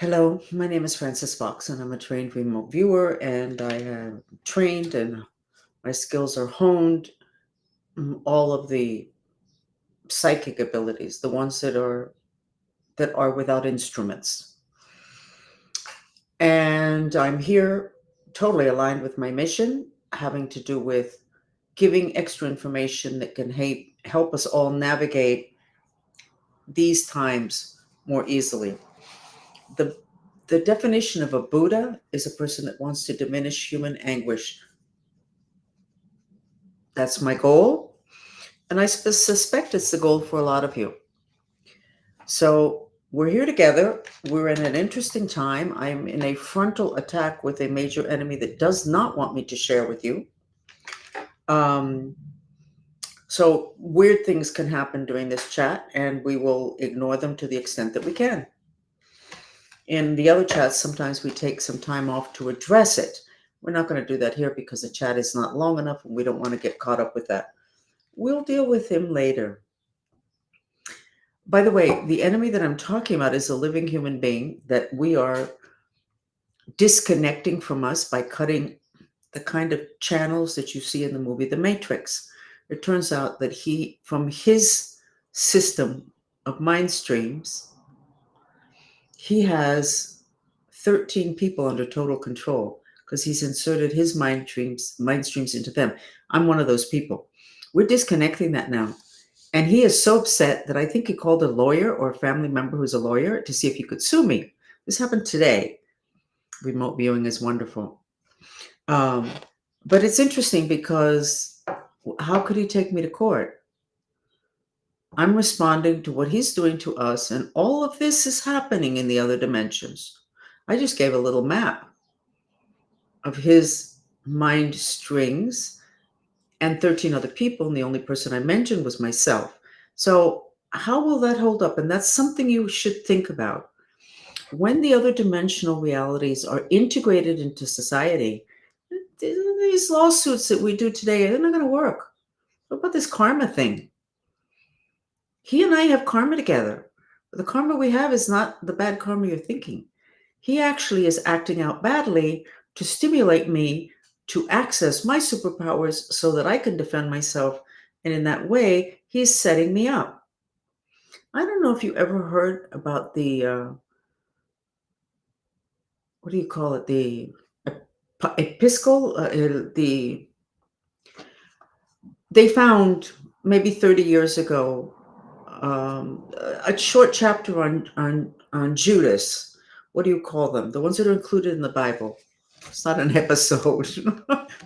Hello, my name is Frances Fox, and I'm a trained remote viewer, and I am trained and my skills are honed. All of the psychic abilities, the ones that are without instruments. And I'm here totally aligned with my mission, having to do with giving extra information that can help us all navigate these times more easily. The the definition of a Buddha is a person that wants to diminish human anguish. That's my goal. And I suspect it's the goal for a lot of you. So we're here together. We're in an interesting time. I'm in a frontal attack with a major enemy that does not want me to share with you. Um, so weird things can happen during this chat, and we will ignore them to the extent that we can. In the other chats, sometimes we take some time off to address it. We're not going to do that here because the chat is not long enough and we don't want to get caught up with that. We'll deal with him later. By the way, the enemy that I'm talking about is a living human being that we are disconnecting from us by cutting the kind of channels that you see in the movie The Matrix. It turns out that from his system of mind streams, he has 13 people under total control because he's inserted his mind streams into them. I'm one of those people. We're disconnecting that now. And he is so upset that I think he called a lawyer or a family member who's a lawyer to see if he could sue me. This happened today. Remote viewing is wonderful. But it's interesting because how could he take me to court? I'm responding to what he's doing to us, and all of this is happening in the other dimensions. I just gave a little map of his mind strings and 13 other people, and the only person I mentioned was myself. So how will that hold up? And that's something you should think about. When the other dimensional realities are integrated into society, these lawsuits that we do today, they're not going to work. What about this karma thing? He and I have karma together. But the karma we have is not the bad karma you're thinking. He actually is acting out badly to stimulate me to access my superpowers so that I can defend myself. And in that way, he's setting me up. I don't know if you ever heard about the, what do you call it? The Episcopal, they found maybe 30 years ago a short chapter on Judas. What do you call them? The ones that are included in the Bible. It's not an episode,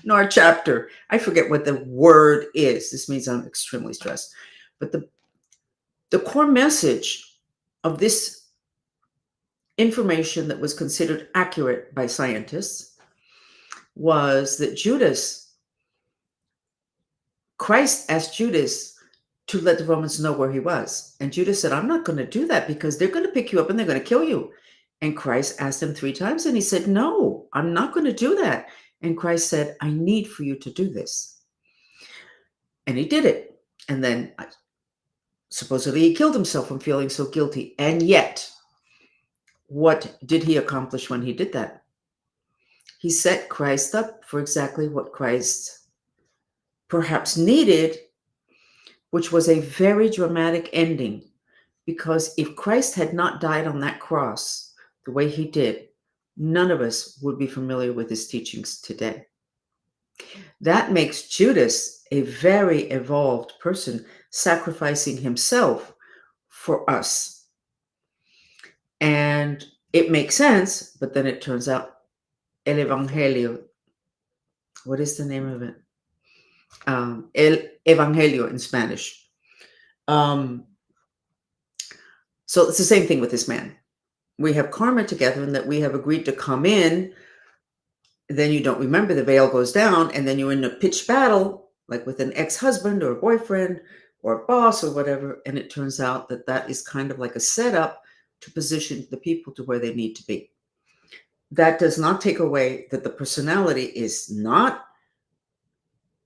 nor a chapter. I forget what the word is. This means I'm extremely stressed. But the core message of this information that was considered accurate by scientists was that Christ asked Judas to let the Romans know where he was. And Judas said, I'm not going to do that because they're going to pick you up and they're going to kill you. And Christ asked him 3 times and he said, no, I'm not going to do that. And Christ said, I need for you to do this. And he did it. And then supposedly he killed himself from feeling so guilty. And yet, what did he accomplish when he did that? He set Christ up for exactly what Christ perhaps needed, which was a very dramatic ending. Because if Christ had not died on that cross the way he did, none of us would be familiar with his teachings today. That makes Judas a very evolved person, sacrificing himself for us. And it makes sense, but then it turns out El Evangelio, what is the name of it? El Evangelio in Spanish. So it's the same thing with this man. We have karma together in that we have agreed to come in. Then you don't remember, the veil goes down, and then you're in a pitched battle, like with an ex-husband or a boyfriend or a boss or whatever. And it turns out that that is kind of like a setup to position the people to where they need to be. That does not take away that the personality is not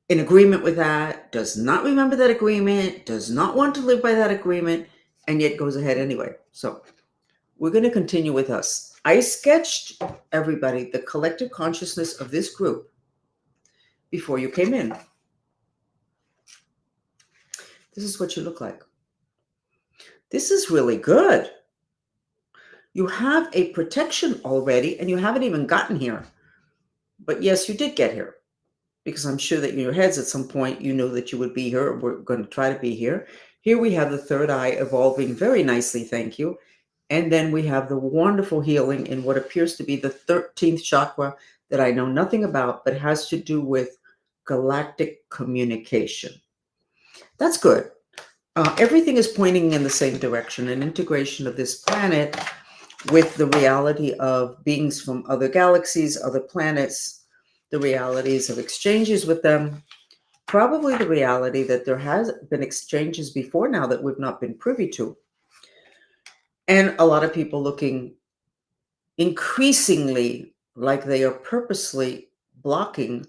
in agreement with that, does not remember that agreement, does not want to live by that agreement, and yet goes ahead anyway. So we're going to continue with us. I sketched everybody the collective consciousness of this group before you came in. This is what you look like. This is really good. You have a protection already, and you haven't even gotten here. But yes, you did get here, because I'm sure that in your heads at some point you know that you would be here, or we're going to try to be here. Here we have the third eye evolving very nicely, thank you. And then we have the wonderful healing in what appears to be the 13th chakra that I know nothing about, but has to do with galactic communication. That's good. Everything is pointing in the same direction, an integration of this planet with the reality of beings from other galaxies, other planets, the realities of exchanges with them, probably the reality that there has been exchanges before now that we've not been privy to. And a lot of people looking increasingly like they are purposely blocking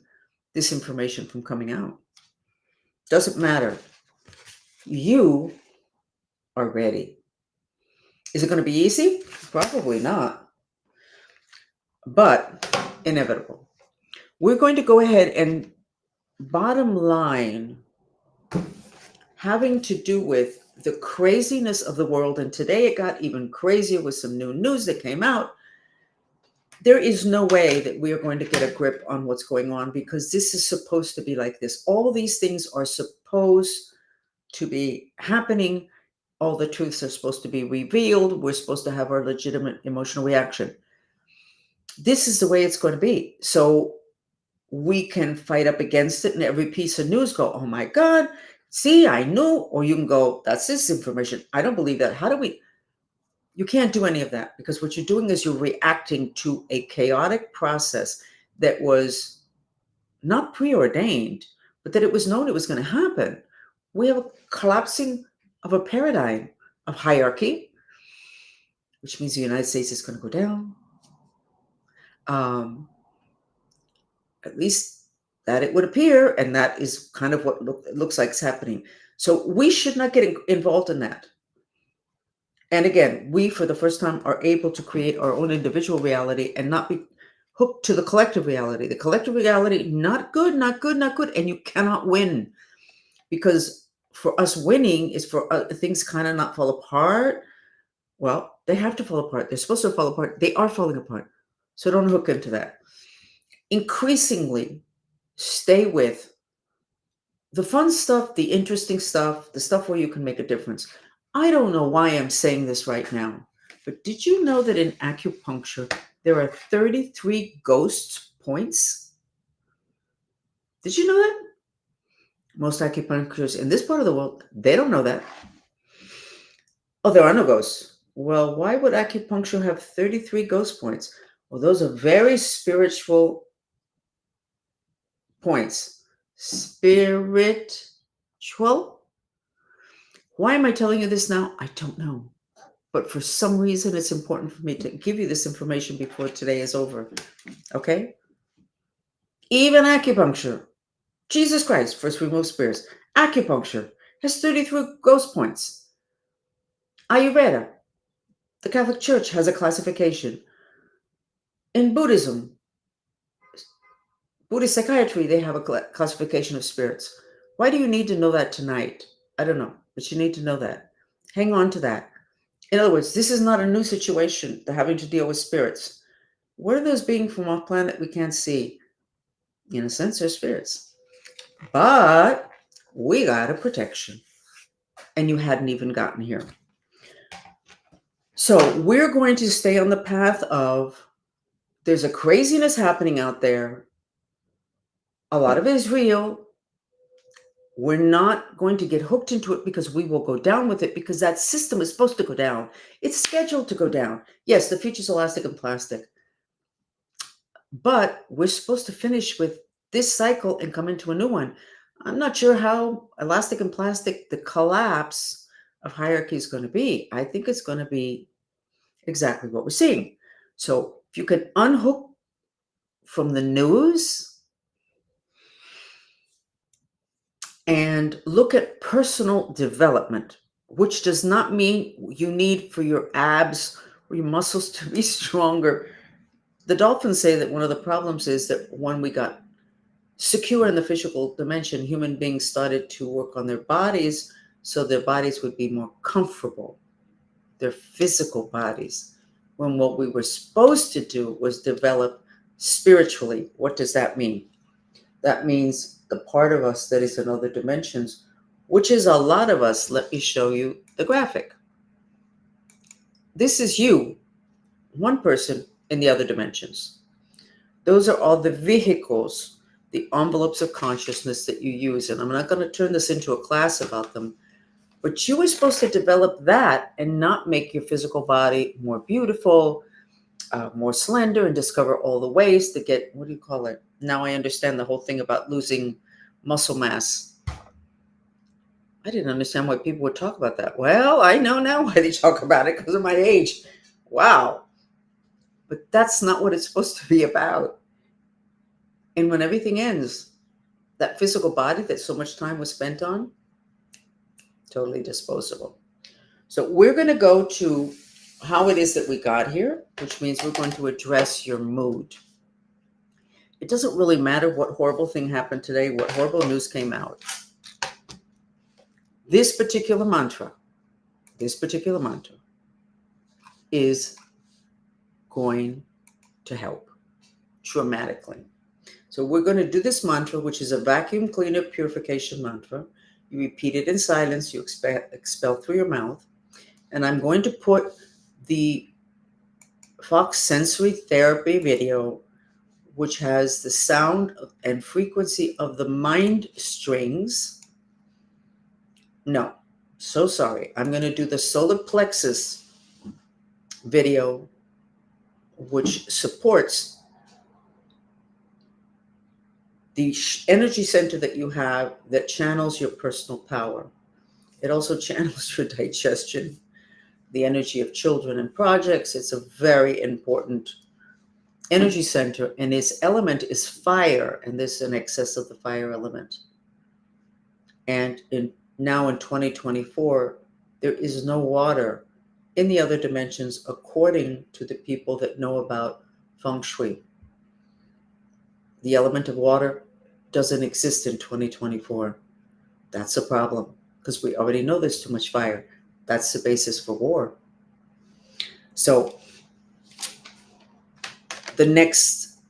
this information from coming out. Doesn't matter. You are ready. Is it going to be easy? Probably not, but inevitable. We're going to go ahead and bottom line, having to do with the craziness of the world. And today it got even crazier with some new news that came out. There is no way that we are going to get a grip on what's going on, because this is supposed to be like this. All these things are supposed to be happening. All the truths are supposed to be revealed. We're supposed to have our legitimate emotional reaction. This is the way it's going to be. So we can fight up against it, and every piece of news go, oh my God, see, I knew. Or you can go, that's this information. I don't believe that. How do we? You can't do any of that, because what you're doing is you're reacting to a chaotic process that was not preordained, but that it was known it was going to happen. We have a collapsing of a paradigm of hierarchy, which means the United States is going to go down. At least that it would appear, and that is kind of what it looks like is happening. So we should not get involved in that. And again, we, for the first time, are able to create our own individual reality and not be hooked to the collective reality. The collective reality, not good, not good, not good. And you cannot win, because for us, winning is for things kind of not fall apart. Well, they have to fall apart. They're supposed to fall apart. They are falling apart. So don't hook into that. Increasingly, stay with the fun stuff, the interesting stuff, the stuff where you can make a difference. I don't know why I'm saying this right now, but did you know that in acupuncture, there are 33 ghost points? Did you know that? Most acupuncturists in this part of the world, they don't know that. Oh, there are no ghosts. Well, why would acupuncture have 33 ghost points? Well, those are very spiritual points. Spiritual? Why am I telling you this now? I don't know. But for some reason, it's important for me to give you this information before today is over. Okay? Even acupuncture. Jesus Christ, first remove spirits. Acupuncture has 33 ghost points. Ayurveda, the Catholic Church, has a classification. In Buddhism, Buddhist psychiatry, they have a classification of spirits. Why do you need to know that tonight? I don't know, but you need to know that. Hang on to that. In other words, this is not a new situation, the having to deal with spirits. What are those beings from off planet we can't see? In a sense, they're spirits. But we got a protection, and you hadn't even gotten here. So we're going to stay on the path of, there's a craziness happening out there. A lot of it is real. We're not going to get hooked into it, because we will go down with it, because that system is supposed to go down. It's scheduled to go down. Yes, the future's elastic and plastic. But we're supposed to finish with this cycle and come into a new one. I'm not sure how elastic and plastic the collapse of hierarchy is going to be. I think it's going to be exactly what we're seeing. So if you can unhook from the news and look at personal development, which does not mean you need for your abs for your muscles to be stronger. The dolphins say that one of the problems is that when we got secure in the physical dimension, human beings started to work on their bodies so their bodies would be more comfortable, their physical bodies, when what we were supposed to do was develop spiritually. What does that mean? That means the part of us that is in other dimensions, which is a lot of us. Let me show you the graphic. This is you, one person in the other dimensions. Those are all the vehicles, the envelopes of consciousness that you use. And I'm not going to turn this into a class about them, but you were supposed to develop that and not make your physical body more beautiful, more slender, and discover all the ways to get, what do you call it? Now I understand the whole thing about losing muscle mass. I didn't understand why people would talk about that. Well, I know now why they talk about it, because of my age. Wow. But that's not what it's supposed to be about. And when everything ends, that physical body that so much time was spent on, totally disposable. So we're going to go to how it is that we got here, which means we're going to address your mood. It doesn't really matter what horrible thing happened today, what horrible news came out. This particular mantra is going to help dramatically. So we're going to do this mantra, which is a vacuum cleaner purification mantra. You repeat it in silence, you expel through your mouth. And I'm going to put the Fox Sensory Therapy video, which has the sound and frequency of the mind strings. No, so sorry. I'm going to do the solar plexus video, which supports the energy center that you have that channels your personal power. It also channels your digestion, the energy of children and projects. It's a very important energy center, and its element is fire, and this is an excess of the fire element. And now in 2024, there is no water in the other dimensions, according to the people that know about feng shui. The element of water doesn't exist in 2024. That's a problem, because we already know there's too much fire. That's the basis for war. So the next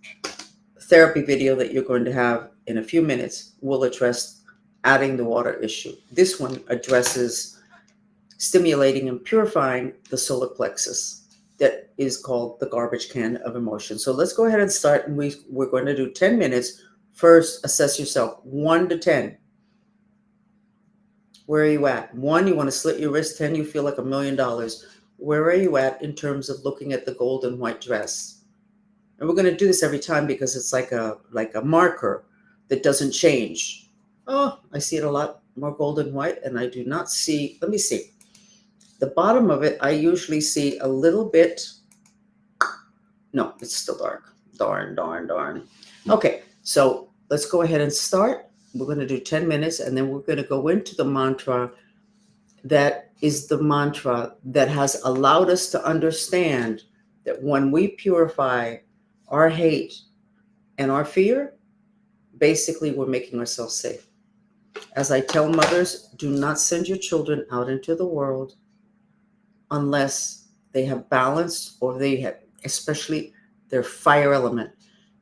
therapy video that you're going to have in a few minutes will address adding the water issue. This one addresses stimulating and purifying the solar plexus, that is called the garbage can of emotion. So let's go ahead and start, and we're going to do 10 minutes. First, assess yourself, 1 to 10. Where are you at? 1, you want to slit your wrist. 10, you feel like $1 million. Where are you at in terms of looking at the gold and white dress? And we're going to do this every time because it's like a marker that doesn't change. Oh, I see it a lot more gold and white, and I do not see, let me see. The bottom of it, I usually see a little bit. No, it's still dark. Darn. Okay, so let's go ahead and start. We're going to do 10 minutes, and then we're going to go into the mantra that is the mantra that has allowed us to understand that when we purify our hate and our fear, basically we're making ourselves safe. As I tell mothers, do not send your children out into the world unless they have balance, or they have, especially their fire element.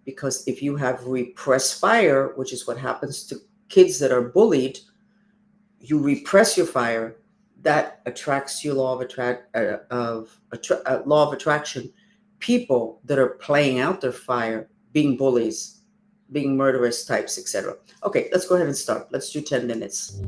Because if you have repressed fire, which is what happens to kids that are bullied, you repress your fire, that attracts your law of attraction. People that are playing out their fire, being bullies, being murderous types, etc. Okay, let's go ahead and start. Let's do 10 minutes.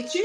Peachy?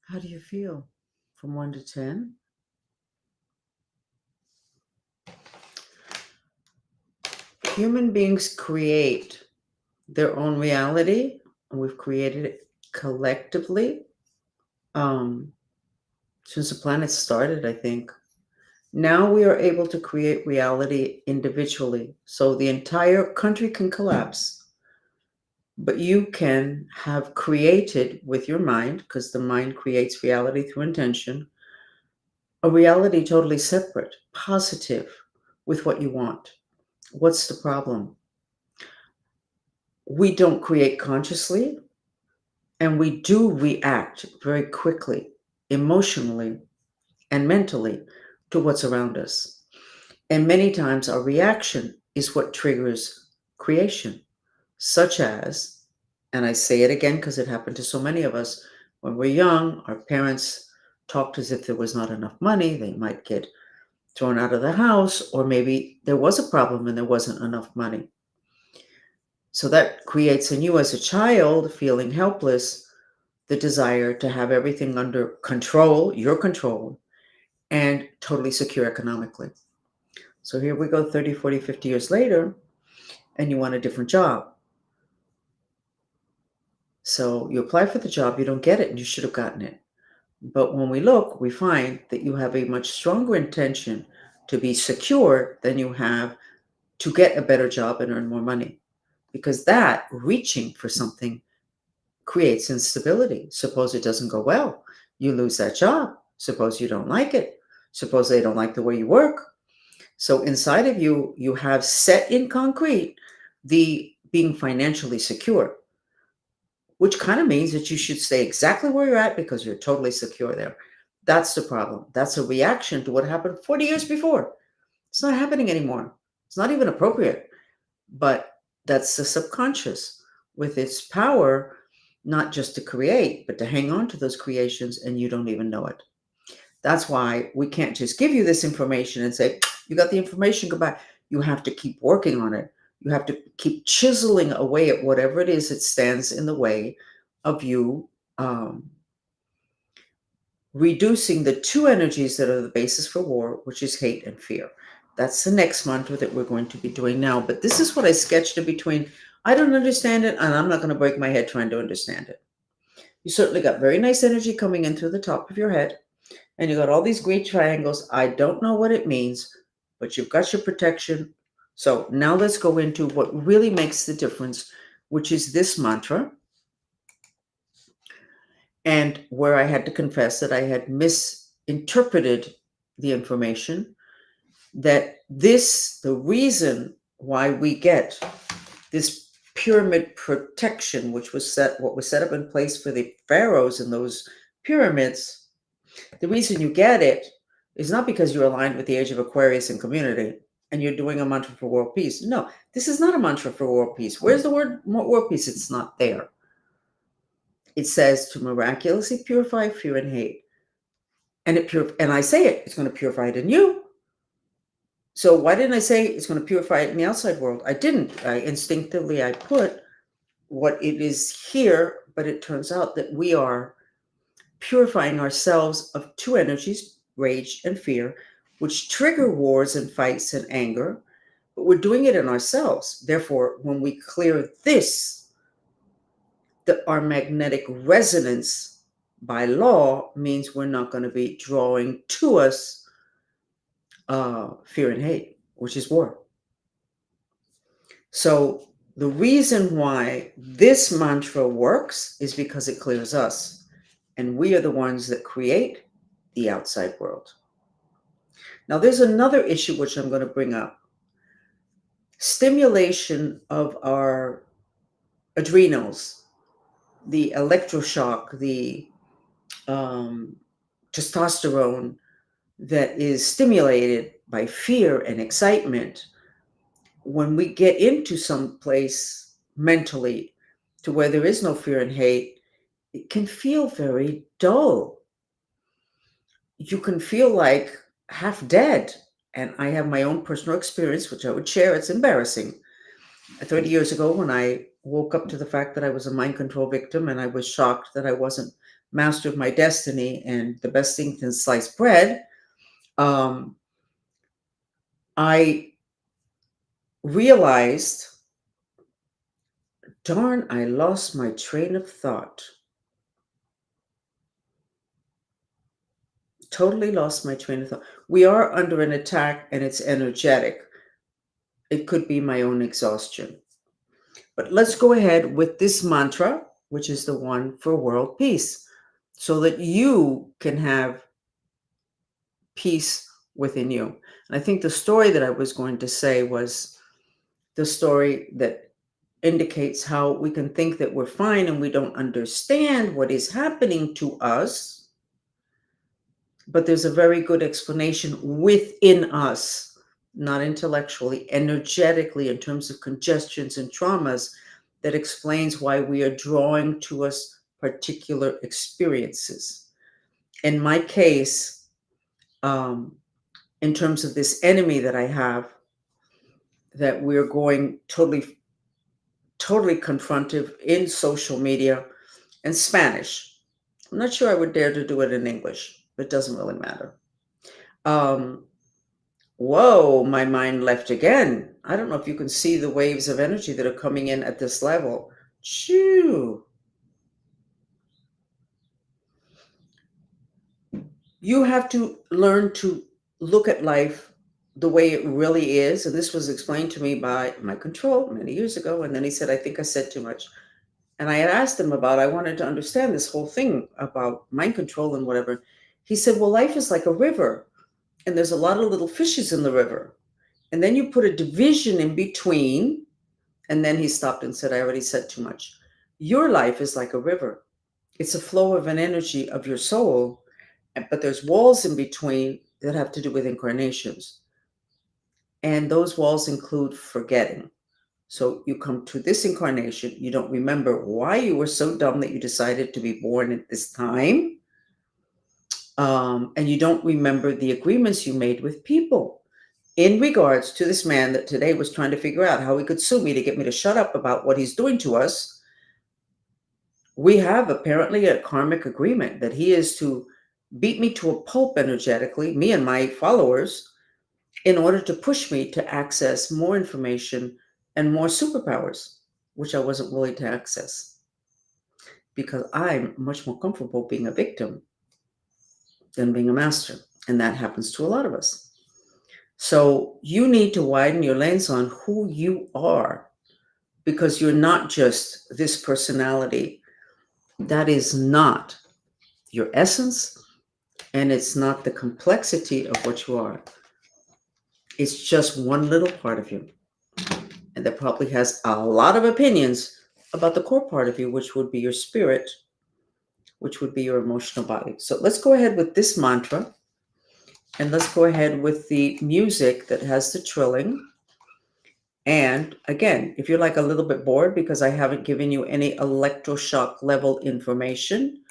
How do you feel from 1 to 10? Human beings create their own reality, and we've created it collectively since the planet started, I think. Now we are able to create reality individually. So the entire country can collapse, but you can have created with your mind, because the mind creates reality through intention, a reality totally separate, positive, with what you want. What's the problem? We don't create consciously, and we do react very quickly, emotionally and mentally, to what's around us. And many times our reaction is what triggers creation, such as, and I say it again because it happened to so many of us, when we're young, our parents talked as if there was not enough money, they might get thrown out of the house, or maybe there was a problem and there wasn't enough money. So that creates in you as a child, feeling helpless, the desire to have everything under control, your control, and totally secure economically. So here we go 30, 40, 50 years later, and you want a different job. So you apply for the job, you don't get it, and you should have gotten it. But when we look, we find that you have a much stronger intention to be secure than you have to get a better job and earn more money. Because that reaching for something creates instability. Suppose it doesn't go well, you lose that job. Suppose you don't like it. Suppose they don't like the way you work. So inside of you, you have set in concrete the being financially secure, which kind of means that you should stay exactly where you're at because you're totally secure there. That's the problem. That's a reaction to what happened 40 years before. It's not happening anymore. It's not even appropriate. But that's the subconscious with its power, not just to create, but to hang on to those creations, and you don't even know it. That's why we can't just give you this information and say, you got the information, goodbye. You have to keep working on it. You have to keep chiseling away at whatever it is that stands in the way of you reducing the two energies that are the basis for war, which is hate and fear. That's the next mantra that we're going to be doing now. But this is what I sketched in between. I don't understand it, and I'm not going to break my head trying to understand it. You certainly got very nice energy coming in through the top of your head, and you got all these great triangles. I don't know what it means, but you've got your protection. So now let's go into what really makes the difference, which is this mantra. And where I had to confess that I had misinterpreted the information, that the reason why we get this pyramid protection, what was set up in place for the pharaohs in those pyramids, the reason you get it is not because you're aligned with the age of Aquarius and community and you're doing a mantra for world peace. No, this is not a mantra for world peace. Where's the word world peace? It's not there. It says to miraculously purify fear and hate. And I say it's going to purify it in you. So why didn't I say it's going to purify it in the outside world? I didn't. I put what it is here, but it turns out that we are purifying ourselves of two energies, rage and fear, which trigger wars and fights and anger, but we're doing it in ourselves. Therefore, when we clear this, our magnetic resonance by law means we're not going to be drawing to us fear and hate, which is war. So the reason why this mantra works is because it clears us, and we are the ones that create the outside world. Now, there's another issue which I'm going to bring up. Stimulation of our adrenals, the electroshock, the testosterone that is stimulated by fear and excitement. When we get into some place mentally to where there is no fear and hate, it can feel very dull. You can feel like half dead. And I have my own personal experience, which I would share. It's embarrassing. 30 years ago, when I woke up to the fact that I was a mind control victim and I was shocked that I wasn't master of my destiny and the best thing since sliced bread, I realized, darn, I lost my train of thought. Totally lost my train of thought. We are under an attack and it's energetic. It could be my own exhaustion. But let's go ahead with this mantra, which is the one for world peace, so that you can have peace within you. And I think the story that I was going to say was the story that indicates how we can think that we're fine and we don't understand what is happening to us. But there's a very good explanation within us, not intellectually, energetically, in terms of congestions and traumas, that explains why we are drawing to us particular experiences. In my case, in terms of this enemy that I have, that we're going totally confrontive in social media and Spanish. I'm not sure I would dare to do it in English, but it doesn't really matter. Whoa, my mind left again. I don't know if you can see the waves of energy that are coming in at this level. Shoo. You have to learn to look at life the way it really is. And this was explained to me by my control many years ago. And then he said, I think I said too much. And I had asked him about, I wanted to understand this whole thing about mind control and whatever. He said, well, life is like a river, and there's a lot of little fishes in the river. And then you put a division in between. And then he stopped and said, I already said too much. Your life is like a river. It's a flow of an energy of your soul, but there's walls in between that have to do with incarnations. And those walls include forgetting. So you come to this incarnation, you don't remember why you were so dumb that you decided to be born at this time. And you don't remember the agreements you made with people in regards to this man that today was trying to figure out how he could sue me to get me to shut up about what he's doing to us. We have apparently a karmic agreement that he is to beat me to a pulp energetically, me and my followers, in order to push me to access more information and more superpowers, which I wasn't willing to access because I'm much more comfortable being a victim than being a master. And that happens to a lot of us. So you need to widen your lens on who you are, because you're not just this personality. That is not your essence, and it's not the complexity of what you are. It's just one little part of you. And that probably has a lot of opinions about the core part of you, which would be your spirit, which would be your emotional body. So let's go ahead with this mantra. And let's go ahead with the music that has the trilling. And again, if you're like a little bit bored because I haven't given you any electroshock level information,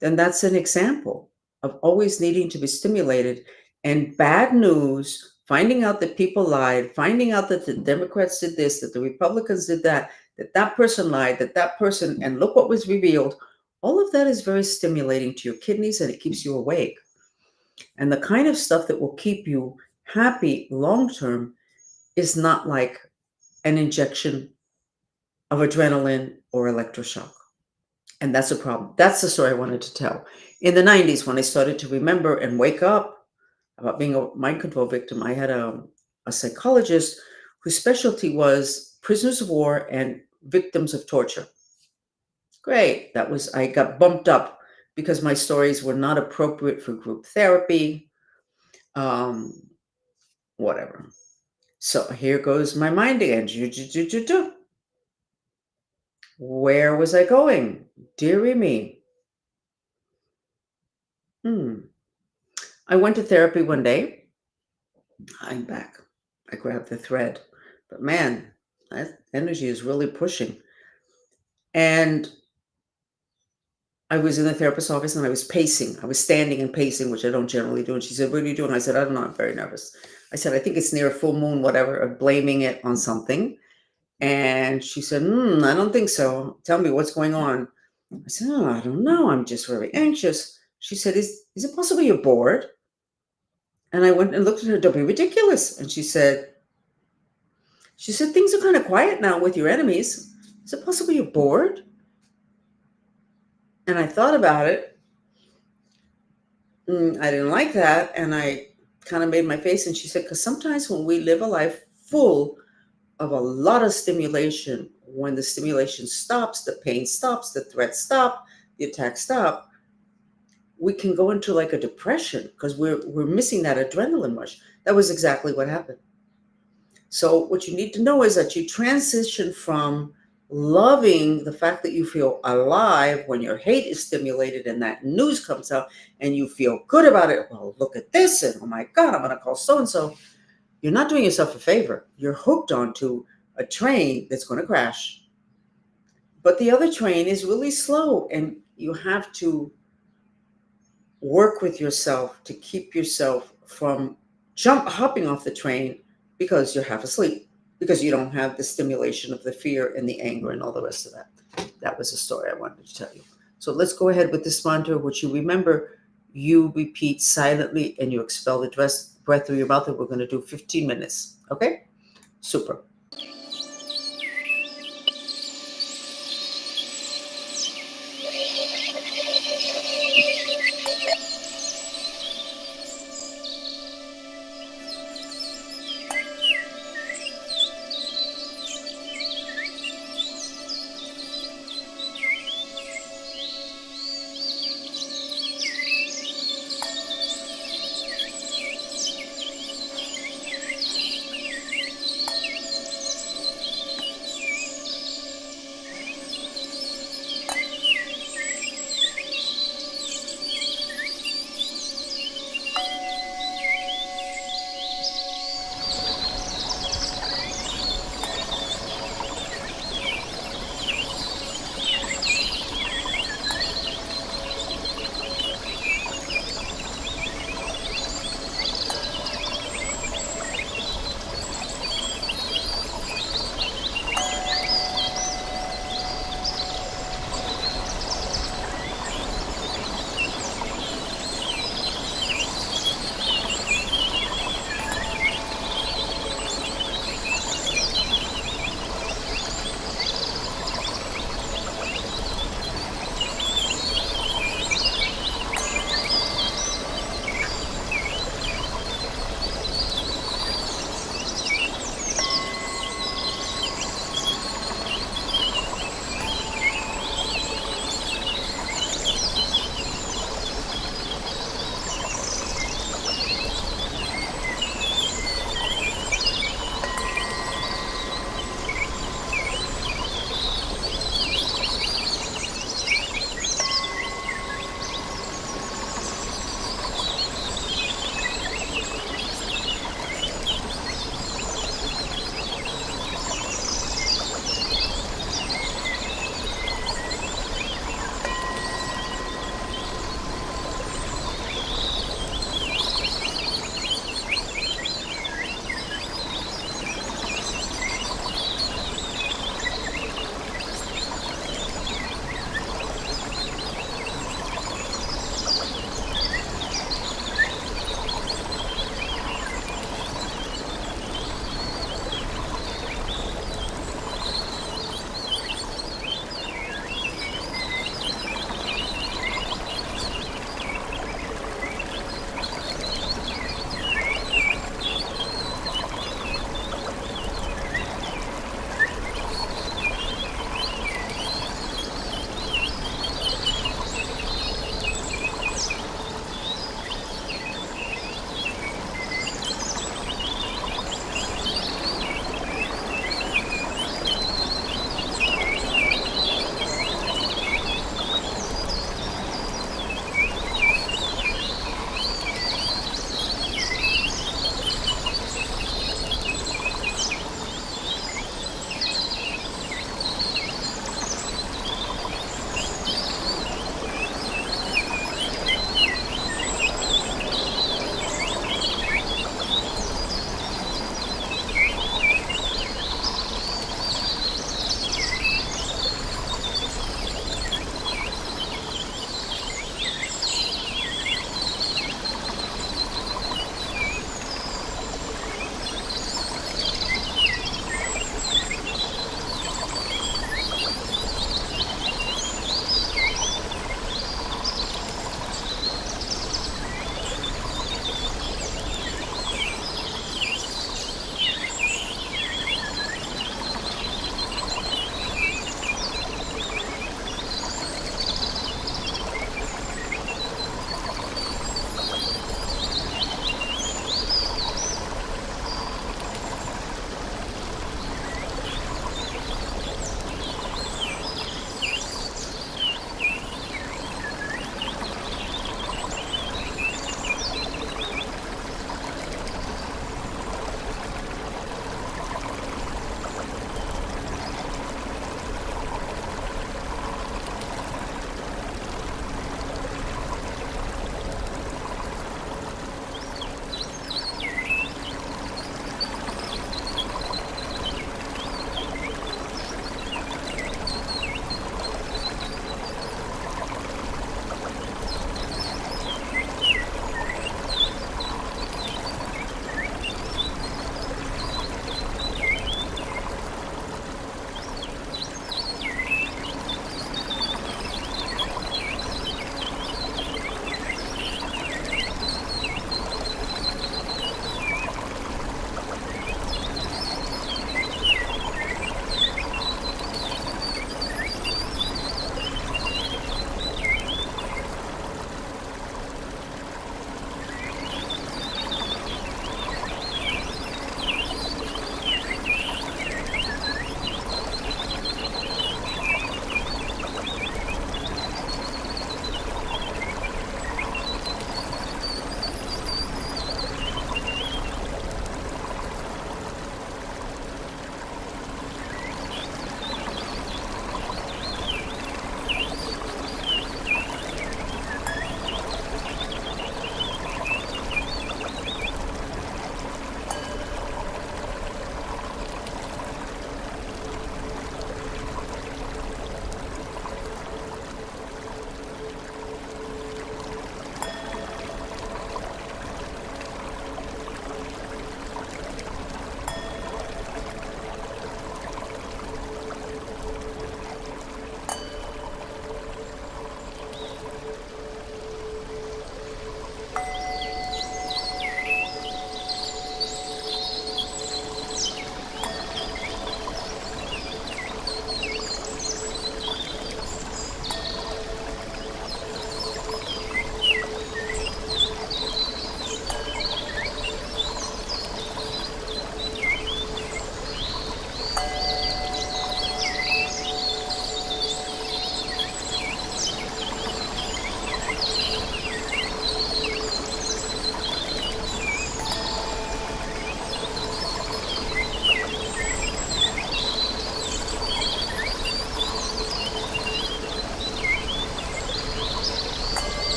then that's an example of always needing to be stimulated. And bad news, finding out that people lied, finding out that the Democrats did this, that the Republicans did that, that that person lied, that that person, and look what was revealed. All of that is very stimulating to your kidneys, and it keeps you awake. And the kind of stuff that will keep you happy long term is not like an injection of adrenaline or electroshock. And that's a problem. That's the story I wanted to tell. In the 90s, when I started to remember and wake up about being a mind control victim, I had a psychologist whose specialty was prisoners of war and victims of torture. Great. I got bumped up because my stories were not appropriate for group therapy, whatever. So here goes my mind again. Where was I going? Dearie me. I went to therapy one day. I'm back. I grabbed the thread. But man, that energy is really pushing. And I was in the therapist's office and I was pacing. I was standing and pacing, which I don't generally do. And she said, what are you doing? I said, I don't know. I'm very nervous. I said, I think it's near a full moon, whatever, of blaming it on something. And she said, I don't think so. Tell me what's going on. I said, oh, I don't know. I'm just very anxious. She said, is it possible you're bored? And I went and looked at her. Don't be ridiculous. And she said, things are kind of quiet now with your enemies. Is it possible you're bored? And I thought about it. I didn't like that. And I kind of made my face. And she said, because sometimes when we live a life full of a lot of stimulation, when the stimulation stops, the pain stops, the threats stop, the attacks stop, we can go into like a depression because we're missing that adrenaline rush. That was exactly what happened. So what you need to know is that you transition from loving the fact that you feel alive when your hate is stimulated and that news comes out and you feel good about it. Well, look at this, and oh my God, I'm going to call so-and-so. You're not doing yourself a favor. You're hooked onto a train that's going to crash. But the other train is really slow, and you have to work with yourself to keep yourself from hopping off the train because you're half asleep, because you don't have the stimulation of the fear and the anger and all the rest of that. That was the story I wanted to tell you. So let's go ahead with this mantra, which you remember, you repeat silently and you expel the breath through your mouth, and we're going to do 15 minutes. Okay? Super.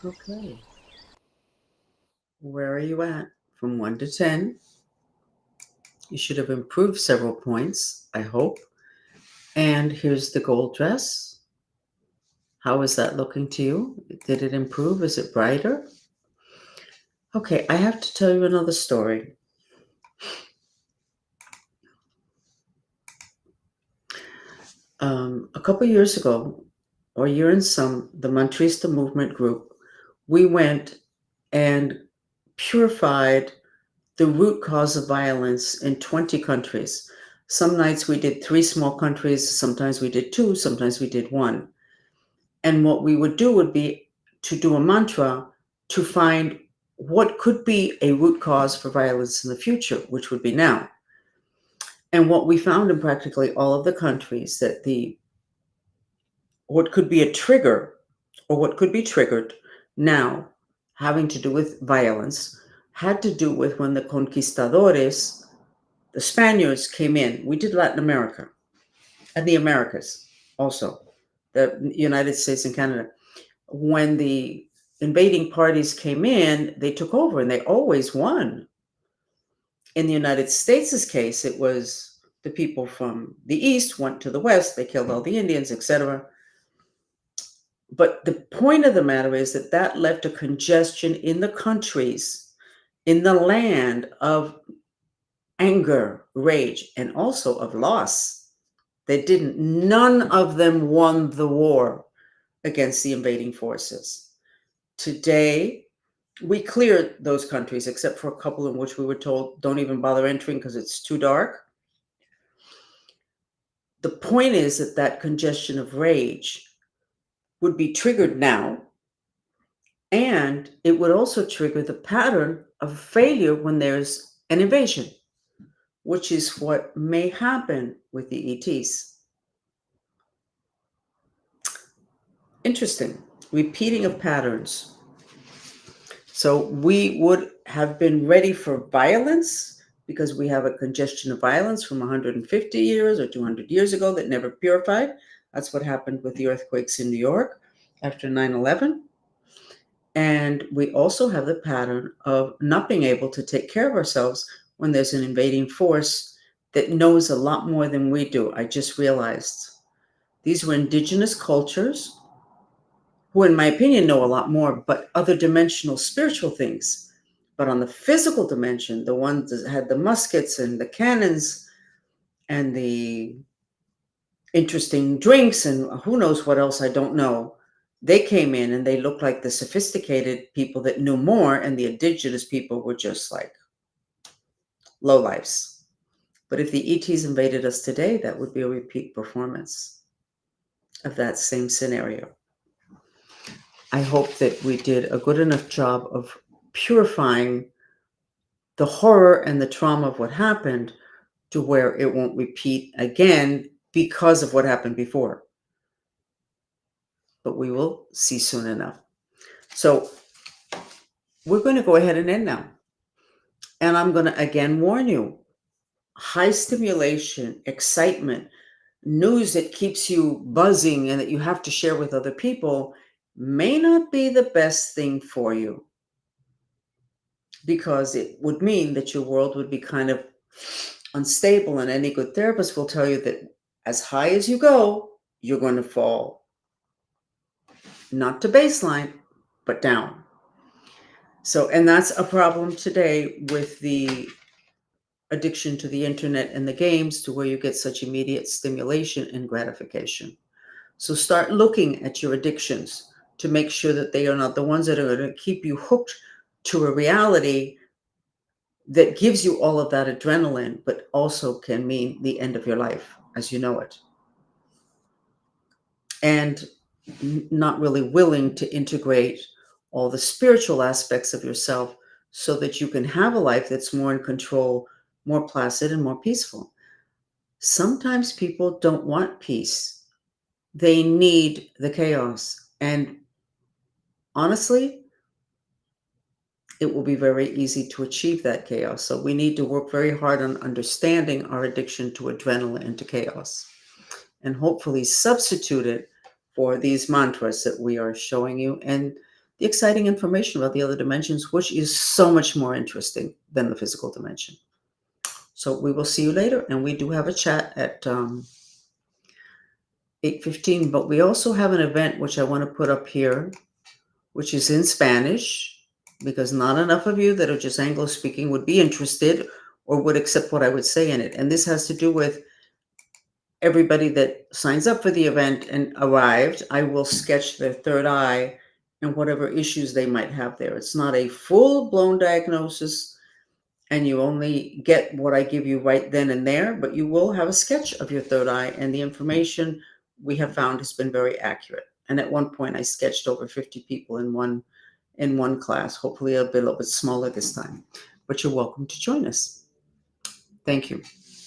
Okay. Where are you at? From 1 to 10. You should have improved several points, I hope. And here's the gold dress. How is that looking to you? Did it improve? Is it brighter? Okay, I have to tell you another story. A couple years ago, or a year and some, the Mantrista movement group, we went and purified the root cause of violence in 20 countries. Some nights we did 3 small countries, sometimes we did 2, sometimes we did 1. And what we would do would be to do a mantra to find what could be a root cause for violence in the future, which would be now. And what we found in practically all of the countries that what could be a trigger or what could be triggered now having to do with violence had to do with when the conquistadores, the Spaniards, came in. We did Latin America and the Americas also, the United States and Canada. When the invading parties came in, they took over and they always won. In the United States' case, it was the people from the East went to the West, they killed all the Indians, etc. But the point of the matter is that that left a congestion in the countries, in the land of anger, rage, and also of loss. None of them won the war against the invading forces. Today, we cleared those countries, except for a couple in which we were told, don't even bother entering because it's too dark. The point is that that congestion of rage would be triggered now, and it would also trigger the pattern of failure when there's an invasion, which is what may happen with the ETs. Interesting. Repeating of patterns. So we would have been ready for violence because we have a congestion of violence from 150 years or 200 years ago that never purified. That's what happened with the earthquakes in New York after 9/11. And we also have the pattern of not being able to take care of ourselves when there's an invading force that knows a lot more than we do. I just realized these were indigenous cultures who, in my opinion, know a lot more, but other dimensional spiritual things. But on the physical dimension, the ones that had the muskets and the cannons and the interesting drinks and who knows what else I don't know, they came in and they looked like the sophisticated people that knew more, and the indigenous people were just like lowlifes. But if the ETs invaded us today, that would be a repeat performance of that same scenario. I hope that we did a good enough job of purifying the horror and the trauma of what happened to where it won't repeat again because of what happened before. But we will see soon enough. So we're going to go ahead and end now. And I'm going to again warn you, high stimulation, excitement, news that keeps you buzzing and that you have to share with other people may not be the best thing for you, because it would mean that your world would be kind of unstable. And any good therapist will tell you that as high as you go, you're going to fall. Not to baseline, but down. So, and that's a problem today with the addiction to the internet and the games, to where you get such immediate stimulation and gratification. So start looking at your addictions to make sure that they are not the ones that are going to keep you hooked to a reality that gives you all of that adrenaline, but also can mean the end of your life as you know it. And not really willing to integrate all the spiritual aspects of yourself so that you can have a life that's more in control, more placid, and more peaceful. Sometimes people don't want peace. They need the chaos. And honestly, it will be very easy to achieve that chaos. So we need to work very hard on understanding our addiction to adrenaline and to chaos, and hopefully substitute it for these mantras that we are showing you. And the exciting information about the other dimensions, which is so much more interesting than the physical dimension. So we will see you later, and we do have a chat at 8:15, but we also have an event which I want to put up here, which is in Spanish, because not enough of you that are just Anglo speaking would be interested or would accept what I would say in it. And this has to do with everybody that signs up for the event and arrived. I will sketch their third eye and whatever issues they might have there. It's not a full-blown diagnosis, and you only get what I give you right then and there, but you will have a sketch of your third eye, and the information we have found has been very accurate. And at one point, I sketched over 50 people in one class. Hopefully, it'll be a little bit smaller this time. But you're welcome to join us. Thank you.